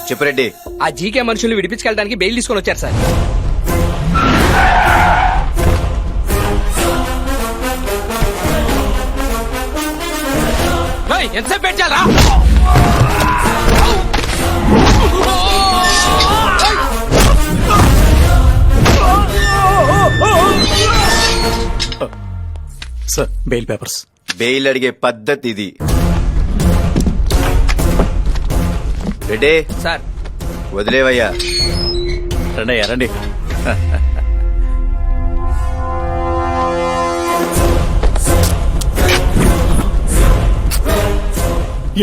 చెప్పు రెడ్డి. ఆ జీకే మనుషుల్ని విడిపించుకెళ్ళడానికి బెయిల్ తీసుకొని వచ్చారు సార్. ఎంతసేపు పెట్టాలా? Sir bail papers. బెయిల్ అడిగే పద్ధతి ఇది. రెడ్డి సార్ వదిలేవయ్యా. రండి అయ్యా రండి.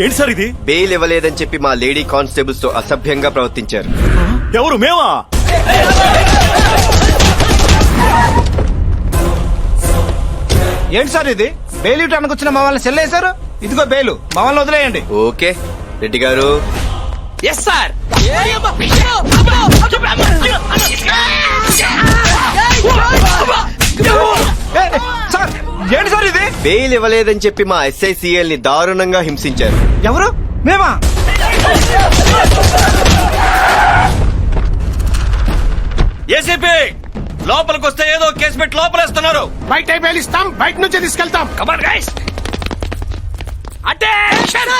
ఏంటి సార్ ఇది? బెయిల్ ఇవ్వలేదని చెప్పి మా లేడీ కానిస్టేబుల్స్ తో అసభ్యంగా ప్రవర్తించారు. ఎవరు? మేమా? ఏంటి సార్ ఇది? బెయిల్ ఇవ్వడానికి వచ్చిన మా వాళ్ళని సెల్లేశారు. ఇదిగో బెయిల్, మా వాళ్ళని వదిలేయండి. ఓకే రెడ్డి గారు. Yes sir. సార్ ఏంటి సార్ ఇది? బెయిల్ ఇవ్వలేదని చెప్పి మా SICL ని దారుణంగా హింసించారు. ఎవరు? మేమా? ఏసీపీ లోపలికి వస్తే ఏదో కేసు పెట్టి లోపలేస్తున్నారు. బయట బెయిల్ ఇస్తాం, బయట నుంచే తీసుకెళ్తాం. Come on guys, attention.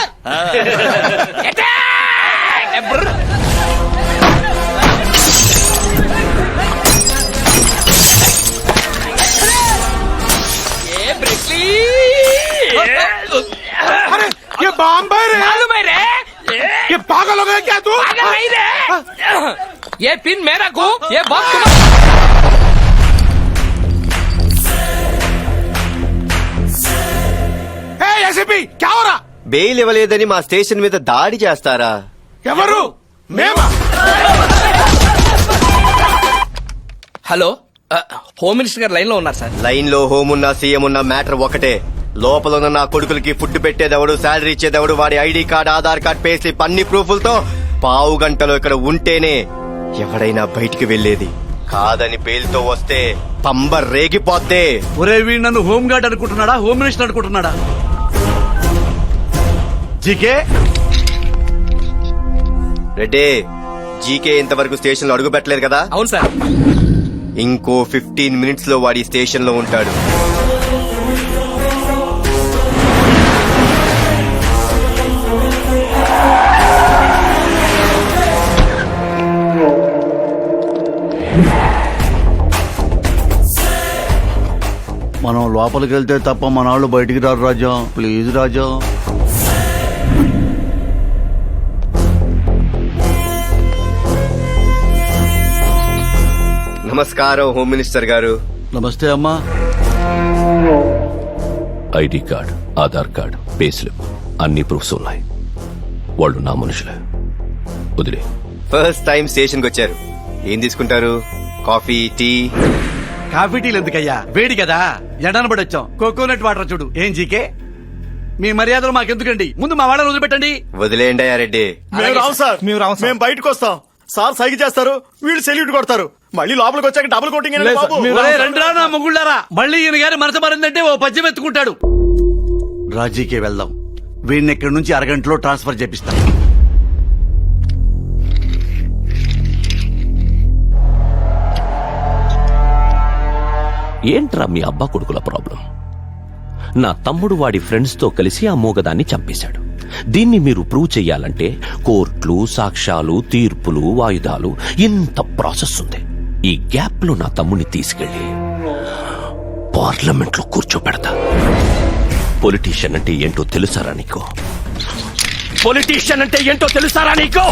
अरे ये बॉम्ब है रे। मालूम है रे? ये पागल हो गया क्या तू? पागल नहीं रे, ये पिन मेरा को, ये बम तुम्हारा. ए एसीपी क्या हो रहा? బెయిల్ ఇవ్వలేదని మా స్టేషన్ మీద దాడి చేస్తారా? ఎవరు? మేమా? హలో, హోమ్ మినిస్టర్ గారు లైన్ లో ఉన్నారు సార్. లైన్ లో హోమ్ ఉన్నా సీఎం ఉన్నా మ్యాటర్ ఒకటే. లోపల ఉన్న నా కొడుకులకి ఫుడ్ పెట్టేదెవడు, శాలరీ ఇచ్చేదెవడు, వాడి ID card, Aadhaar card, pay slip అన్ని ప్రూఫ్లతో పావు గంటలో ఇక్కడ ఉంటేనే ఎవడైనా బయటికి వెళ్లేది. కాదని బెయిల్తో వస్తే పంబ రేగిపోతే. ఒరే వీడు నన్ను హోమ్ గార్డ్ అనుకుంటున్నాడా, హోమ్ మినిస్టర్ అనుకుంటున్నాడా? జీకే రెడ్డి, జీకే ఇంతవరకు స్టేషన్ లో అడుగు పెట్టలేదు కదా? అవును సార్. ఇంకో 15 మినిట్స్ లో వాడి స్టేషన్ లో ఉంటాడు. మనం లోపలికి వెళ్తే తప్ప మన వాళ్ళు బయటికి రారు రాజా. ప్లీజ్ రాజా. నమస్కారం హోమ్ మినిస్టర్ గారు. నమస్తే అమ్మా. ID card, Aadhaar card, pay slip అన్ని ప్రూఫ్స్ ఉన్నాయి. వాళ్ళు నా మనుషులే. వదిలే. ఫస్ట్ టైం స్టేషన్ కి వచ్చారు. ఏం తీసుకుంటారు? Coffee, tea? కాఫీ టీలు ఎందుకయ్యా, వేడి కదా. ఎండన పడి వచ్చాం. కోకోనట్ వాటర్ చూడు. ఏం జీకే, మీ మర్యాదలు మాకెందుకండి, ముందు మా వాళ్ళని వదిలిపెట్టండి. వదిలేయండి అయ్యా రెడ్డి. మేము రావు సార్, మేము బయటకు వస్తాం. సార్ సైకి చేస్తారు, వీళ్ళు సెల్యూట్ కొడతారు. మళ్ళీ లోపలికి వచ్చాక డబుల్ కోటింగ్. రండిరా నా ముగ్గుళ్ళారా, మళ్ళీ ఈయన గారి మనసు మారిందంటే ఓ పద్యం ఎత్తుకుంటాడు. రాజీకే వెళ్దాం. వీడిని ఇక్కడి నుంచి అరగంటలో ట్రాన్స్ఫర్ చేపిస్తాం. ఏంట్రా మీ అబ్బా కొడుకుల ప్రాబ్లం? నా తమ్ముడు వాడి ఫ్రెండ్స్ తో కలిసి ఆ మూగదాన్ని చంపేశాడు. దీన్ని మీరు ప్రూవ్ చెయ్యాలంటే కోర్టులు, సాక్ష్యాలు, తీర్పులు, వాయిదాలు, ఇంత ప్రాసెస్ ఉంది. ఈ గ్యాప్ లో నా తమ్ముడిని తీసుకెళ్లి పార్లమెంట్ లో కూర్చోబెడతా. పొలిటీషియన్ అంటే ఏంటో తెలుసారా నీకు? పొలిటీషియన్ అంటే ఏంటో తెలుసారా నీకు?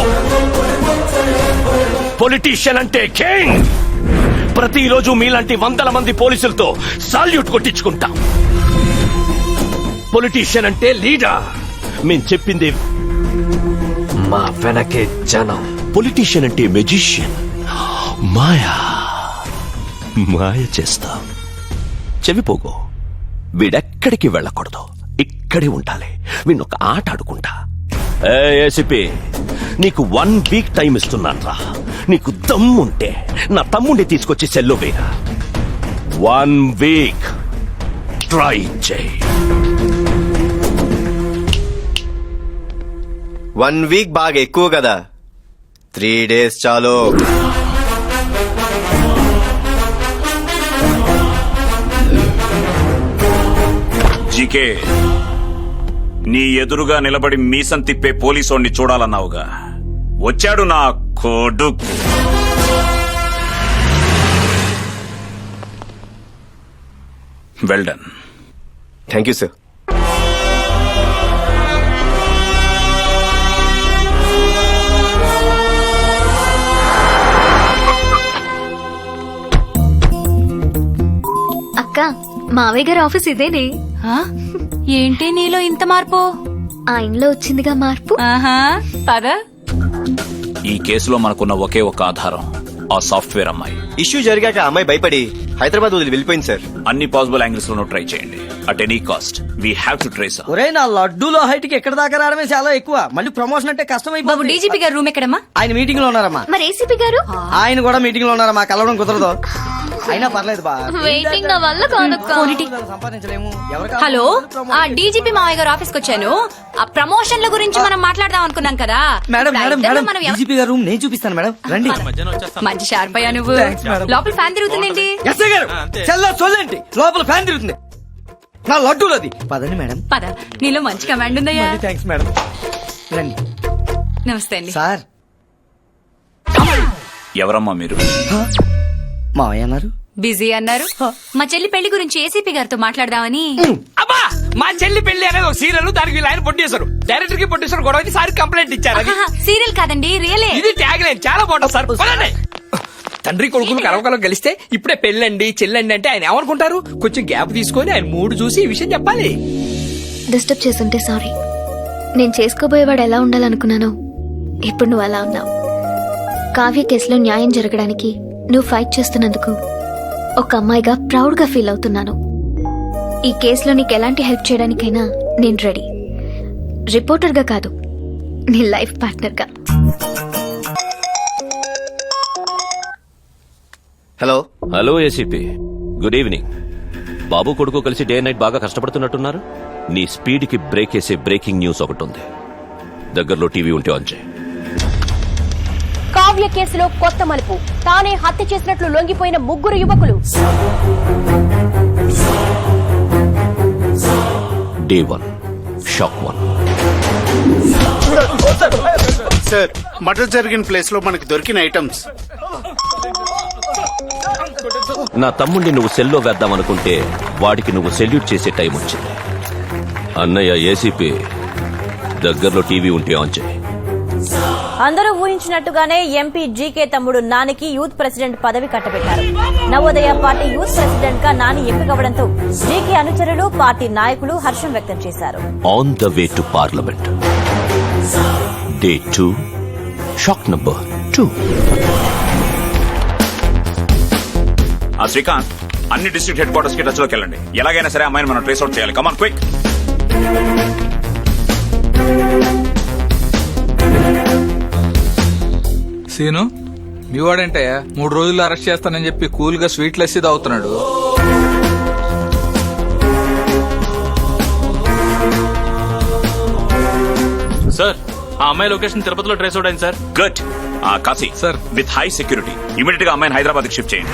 పొలిటీషియన్ అంటే కింగ్. ప్రతిరోజు మీలాంటి 100 మంది పోలీసులతో సాల్యూట్ కొట్టించుకుంటాం. పొలిటీషియన్ అంటే లీడర్. మేం చెప్పింది మా వెనకే జనం. పొలిటీషియన్ అంటే మెజిషియన్. మాయ చేస్తా. చెవిపోగో. వీడెక్కడికి వెళ్ళకూడదు, ఇక్కడే ఉండాలి. వీణొక ఆట ఆడుకుంటా. ఏసీపీ, నీకు 1 వీక్ టైం ఇస్తున్నాన్రా. నీకు దమ్ముంటే నా తమ్ముడిని తీసుకొచ్చి సెల్లో వేరా. 1 వీక్ ట్రై చేయి. 1 వీక్ బాగా ఎక్కువ కదా. 3 days చాలు. జీకే, నీ ఎదురుగా నిలబడి మీసం తిప్పే పోలీసోడిని చూడాలన్నావుగా, వచ్చాడు నా కొడుకు. Well done. Thank you sir. అక్క, మావయ్య గారి ఆఫీస్ ఇదేనే. ఆ? ఏంటి నీలో ఇంత మార్పు? ఆయనలో వచ్చిందిగా మార్పు. ఆహా, పద. ఈ కేసులో మనకున్న ఒకే ఒక ఆధారం ఆ సాఫ్ట్వేర్ అమ్మాయి. ఇష్యూ జరిగాక ఆ అమ్మాయి భయపడి హైదరాబాద్ వదిలి వెళ్ళిపోయింది సార్. అన్ని పాసిబుల్ యాంగిల్స్ లోనూ ట్రై చేయండి. At any cost we have to trace. ఒరే, నా లడ్డూలో హైట్ కి ఎక్కడ దాకా రావడమే చాలా ఎక్కువ. మళ్ళీ ప్రమోషన్ అంటే కష్టం బాబు, అయిపోతుంది. డీజీపీ గారి రూమ్ ఎక్కడమ్మా? ఆయన మీటింగ్ లో ఉన్నారమ్మా. మరి ఏసీపీ గారు? ఆయన కూడా మీటింగ్ లో ఉన్నారమ్మా. కలవడం కుదరదు. అయినా పర్లేదు బా. వెయిటింగ్ నా వల్ల కాదక్క. సంపాదించలేము. హలో, ఆ డీజీపీ మావయ్య గారు ఆఫీస్ కి వచ్చాను. ఆ ప్రమోషన్ల గురించి మనం మాట్లాడదాం అనుకున్నాం కదా. మేడం ఇప్పుడు ఆ మేడం ఇద్దరిలో మేడం, మనం ఎవ- డీజీపీ గారు రూమ్ నేను చూపిస్తాను మేడం. రండి. మంచి షార్ప్ అయ్యా నువ్వు. Thanks, madam. లోపల ఫ్యాన్ తిరుగుతుందేంటి? ఎస్ఐ గారు, చల్ల చల్లండి. లోపల ఫ్యాన్ తిరుగుతుంది. నా లడ్డూలది. పదండి మేడం. పద, నీలో మంచి కమాండ్ ఉందయ్యా. Thanks madam. రండి. నమస్తే అండి. సార్, ఎవరమ్మా మీరు? మావయ్య అన్నారు. బిజీ అన్నారు. మా చెల్లి పెళ్లి గురించి ఏసీపీ గారితో మాట్లాడదామని. అబ్బా, మా చెల్లి పెళ్లి అనేది ఒక సీరియల్. దానికి వీళ్ళు ఆయన ప్రొడ్యూసర్, డైరెక్టర్ కి ప్రొడ్యూసర్ గొడవ అయితే సార్ కంప్లైంట్ ఇచ్చారు. అది సీరియల్ కాదండి, రియలే. ఇది ట్యాగ్ లైన్. చాలా బాగుంటుంది సార్. పదండి. తండ్రి కొడుకులు కలవకలం కలిస్తే ఇప్పుడే పెళ్ళండి చెల్లండి అంటే ఆయన ఏమనుకుంటారు? కొంచెం గ్యాప్ తీసుకొని ఆయన మూడు చూసి ఈ విషయం చెప్పాలి. డిస్టర్బ్ చేస్తుంటే సారీ. నేను చేసుకోబోయేవాడు ఎలా ఉండాలనుకున్నానో ఇప్పుడు నువ్వు అలా ఉన్నావు. కావ్య కేసులో న్యాయం జరగడానికి నువ్వు ఫైట్ చేస్తున్నందుకు ఒక అమ్మాయిగా ప్రౌడ్ గా ఫీల్ అవుతున్నాను. ఈ కేసులో నీకు ఎలాంటి హెల్ప్ చేయడానికైనా నేను రెడీ. రిపోర్టర్ గా కాదు, నీ లైఫ్ పార్ట్నర్ గా. Hello. Hello ACP, good evening. బాబు కొడుకు కలిసి డే నైట్ బాగా కష్టపడుతున్నట్టున్నారు. నీ స్పీడ్ కి బ్రేక్ వేసే బ్రేకింగ్ న్యూస్ ఒకటి ఉంది. దగ్గరలో టీవీ ఉంటే ఆన్ చేయి. కావ్య కేసులో కొత్త మలుపు. తానే హత్య చేసినట్లు లొంగిపోయిన 3 యువకులు. Day 1 shock 1. సార్, మర్డర్ జరిగిన ప్లేస్ లో మనకి దొరికిన ఐటమ్స్. నా తమ్ముడిని నువ్వు సెల్లో వేద్దామనుకుంటే వాడికి నువ్వు సెల్యూట్ చేసే టైం వచ్చింది. అన్నయ్య ఏసీపీ, దగ్గరలో టీవీ ఉంటే ఆన్ చేయి. అందరూ ఊహించినట్టుగానే ఎంపీ జీకే తమ్ముడు నానికి యూత్ ప్రెసిడెంట్ పదవి కట్టబెట్టారు. నవోదయ పార్టీ యూత్ ప్రెసిడెంట్ గా నాని ఎంపికవడంతో జీకే అనుచరులు, పార్టీ నాయకులు హర్షం వ్యక్తం చేశారు. On the way to parliament. Day 2 shock number 2. ఆ శ్రీకాంత్, అన్ని డిస్ట్రిక్ట్ హెడ్ క్వార్టర్స్ కి టచ్ లోకి వెళ్ళండి. ఎలాగైనా సరే అమ్మాయిని మనం ట్రేస్ అవుట్ చేయాలి. Come on quick. సీను, మీ వాడంటయ్యా 3 రోజుల్లో అరెస్ట్ చేస్తానని చెప్పి కూల్ గా స్వీట్ లస్సీ తాగుతున్నాడు. సార్, ఆ అమ్మాయి లొకేషన్ తిరుపతిలో ట్రేస్ అవుట్ అయింది sir. Good. Kashi sir. With high security immediate గా అమ్మాయిని హైదరాబాద్ కి షిఫ్ట్ చేయండి.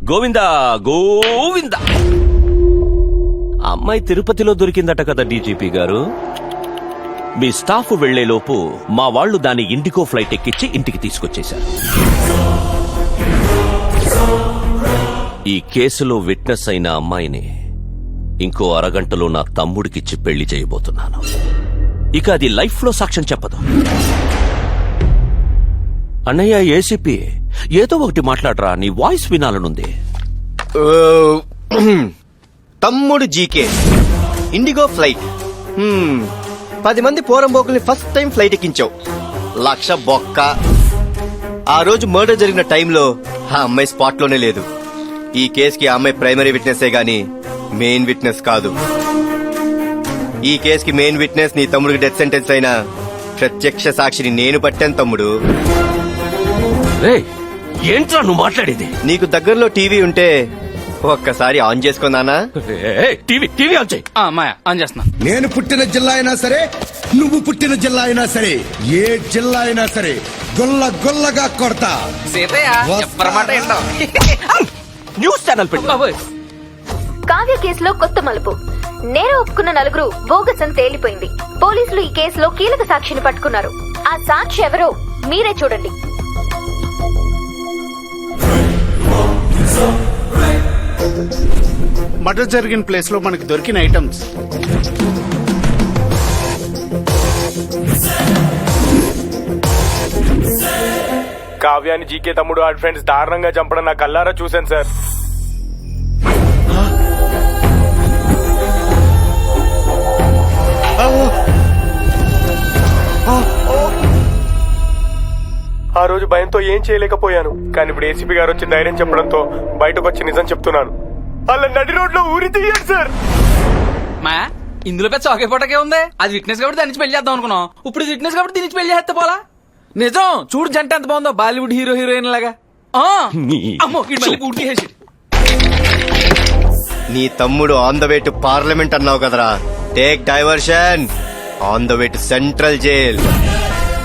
గోవిందా గోవిందా. అమ్మాయి తిరుపతిలో దొరికిందట కదా డీజీపీ గారు. మీ స్టాఫ్ వెళ్లేలోపు మా వాళ్లు దాన్ని ఇండిగో ఫ్లైట్ ఎక్కించి ఇంటికి తీసుకొచ్చేశారు. ఈ కేసులో విట్నెస్ అయిన అమ్మాయిని ఇంకో అరగంటలో నా తమ్ముడికిచ్చి పెళ్లి చేయబోతున్నాను. ఇక అది లైఫ్ లో సాక్ష్యం చెప్పదు. అన్నయ్య ఏసీపీ, ఏదో ఒకటి మాట్లాడరా, నీ వాయిస్ వినాలనుంది. తమ్ముడు జీకే ఇండిగో ఫ్లైట్. 10 మంది పోరంబోకుల్ని ఫస్ట్ టైం ఫ్లైట్ ఎక్కించావు. 1,00,000 బొక్క. ఆ రోజు మర్డర్ జరిగిన టైంలో ఆ అమ్మాయి స్పాట్ లోనే లేదు. ఈ కేసుకి ఆ అమ్మాయి ప్రైమరీ విట్నెస్ గానీ మెయిన్ విట్నెస్ కాదు. ఈ కేసుకి మెయిన్ విట్నెస్ నీ తమ్ముడికి డెత్ సెంటెన్స్ అయిన ప్రత్యక్ష సాక్షిని నేను పట్టాను తమ్ముడు. ఏంట్రా నువ్వు మాట్లాడేది? నీకు దగ్గరలో టీవీ ఉంటే ఒక్కసారి ఆన్ చేసుకుందానా? టీవీ ఆన్ చేయి. మాయా ఆన్ చేస్తున్నా. నేను పుట్టిన జిల్లా అయినా సరే, నువ్వు పుట్టిన జిల్లా అయినా సరే, ఏ జిల్లా అయినా సరే గొల్ల గొల్లగా కొడతా. సీతయ్య చెప్పరమాట ఏంటో. న్యూస్ ఛానల్ పెట్టు. బాబోయ్. కావ్య కేసులో కొత్త మలుపు. నేరం ఒప్పుకున్న నలుగురు బోగస్ అని తేలిపోయింది. పోలీసులు ఈ కేసులో కీలక సాక్షిని పట్టుకున్నారు. ఆ సాక్షి ఎవరో మీరే చూడండి. మర్డర్ జరిగిన ప్లేస్ లో మనకి దొరికిన ఐటమ్స్. కావ్యాన్ని జీకే తమ్ముడు ఆ ఫ్రెండ్స్ దారుణంగా చంపడం నా కల్లారా చూశాను సార్. ఆ రోజు భయంతో ఏం చేయలేకపోయాను, కానీ ఇప్పుడు ఏసీపీ గారు వచ్చి ధైర్యం చెప్పడంతో బయటకు వచ్చి నిజం చెప్తున్నాను. అలా నడి రోడ్ లో ఊరి తీయండి సార్. మా ఇందులో పెద్ద చౌకే పూటకే ఉంది. అది విట్నెస్ కాబట్టి దాని నుంచి పెళ్లి చేద్దాం అనుకున్నాం. ఇప్పుడు ఇది విట్నెస్ కాబట్టి దీని నుంచి పెళ్లి చేస్తే పోలా. నిజం చూడు జంట ఎంత బాగుందో, బాలీవుడ్ హీరో హీరోయిన్ లాగా. అమ్మో వీడు మళ్ళీ పూర్తి చేసి. నీ తమ్ముడు on the way to parliament అన్నావు కదరా. Take diversion on the way to central jail.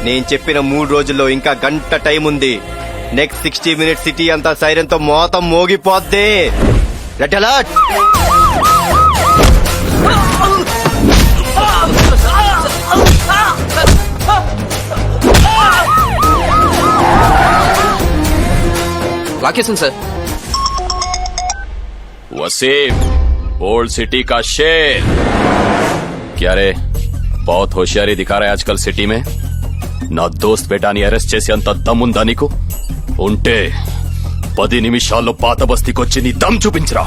నేను చెప్పిన 3 రోజుల్లో ఇంకా గంట టైం ఉంది. నెక్స్ట్ 60 minutes సిటీ అంతా సైరన్ తో మోతం మోగిపోద్ది. Red alert. Location sir. Wasim old city का शेर. क्या रे बहुत होशियारी दिखा रहा है आजकल सिटी में. నా దోస్త్ బేటాని అరెస్ట్ చేసి అంత దమ్ముందా నీకు? ఉంటే 10 నిమిషాల్లో పాత బస్తీకొచ్చి నీ దమ్ చూపించరా.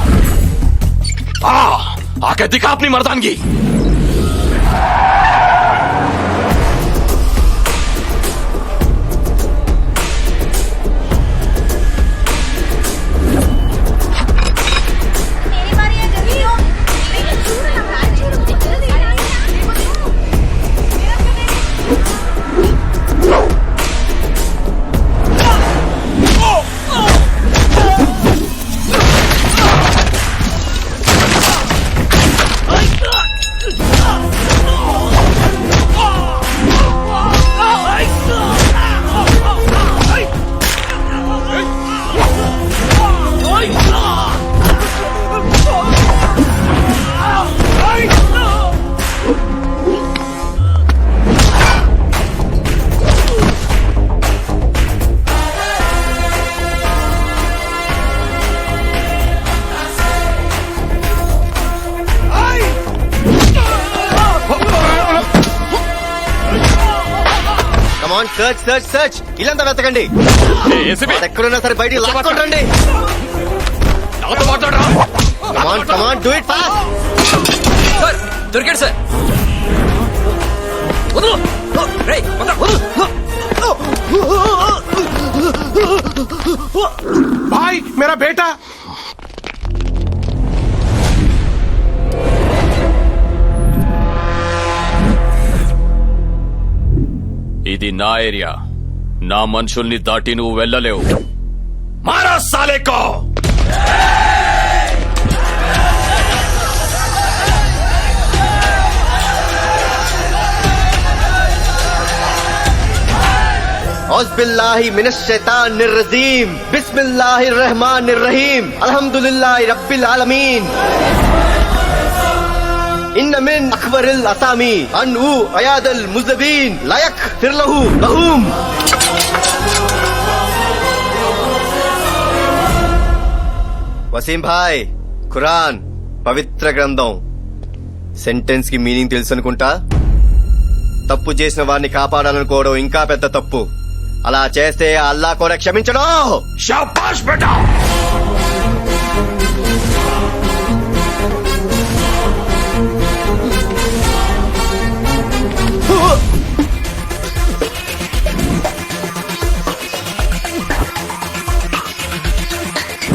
ఆకే దిఖా అప్ని మర్దాన్గి. సర్చ్ సర్చ్ సర్చ్ ఇల్లంతా వెతకండి. ఎక్కడున్నా సరే బయటికి లాక్కోండి. Come on come on do it fast. Sir దొరికాడు సార్. వదలు. రేయ్ వదలు. భాయ్ మేరా బేటా. ఇది నా ఏరియా. నా మనుషుల్ని దాటి నువ్వు వెళ్ళలేవు. మారా సాలేకో. औज़ुबिल्लाहि मिनश शैतानिर रजीम. बिस्मिल्लाहिर रहमानिर रहीम. अल्हम्दुलिल्लाहि रब्बिल आलमीन. इन्न मिन अकबरिल असामी अनहु अयादल मुज़बिन लायक फिरलहु लहूम. వసీం భాయ్, ఖురాన్ పవిత్ర గ్రంథం. సెంటెన్స్ కి మీనింగ్ తెలుసు అనుకుంటా. తప్పు చేసిన వారిని కాపాడాలనుకోవడం ఇంకా పెద్ద తప్పు. అలా చేస్తే అల్లా కూడా క్షమించడు. శాబాష్ బేటా.